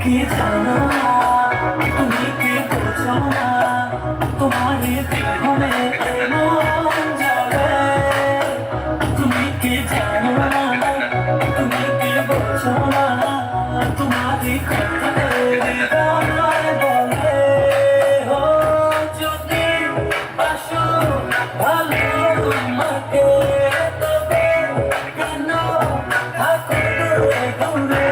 কি জানো না, তুমি কি বোঝো না, তোমার জীবনে এমন যাবে। তুমি কি জানো না, তুমি কি বোঝো না, তোমারই কথা হৃদয় বলে। ও যদি বাসো ভালো তোমাকে, তবে কেন থাকো দূরে দূরে।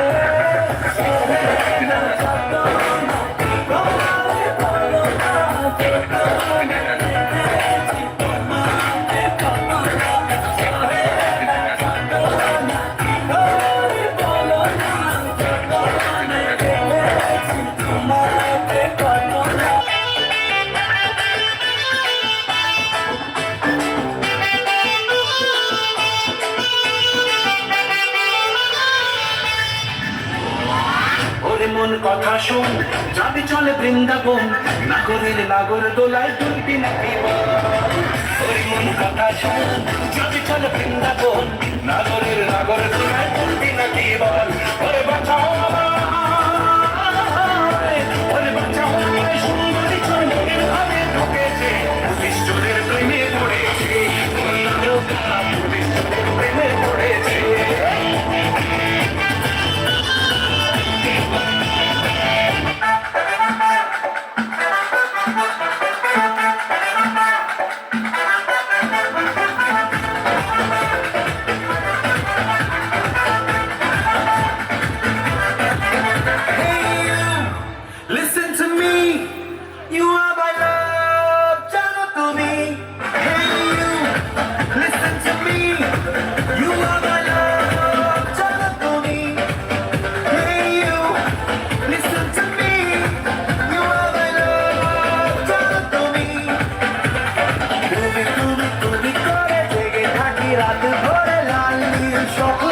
মন কথা শোন, যাবি চলে বৃন্দাবন, নাগরের নাগর দোলায় দুলবি নাকি বল। ওরে মন কথা শোন, যাবি চলে বৃন্দাবন, নাগরের নাগর দোলায় দুলবি নাকি বল। ওরে বাঁচাও আমায়, ওরে বাঁচাও আমায়, সুন্দরী চন্দ্রের ভাবে ঢুকেছে, পুলিশ চোরের প্রেমে পড়েছে, পুলিশ চোরের প্রেমে পড়েছে। Listen to me, you are my love, jano tumi. Hey you, listen to me, you are my love, jano tumi. Hey you, listen to me, you are my love, jano tumi. Tumi tumi tumi kore jege thaki raat bhore lal neel shokl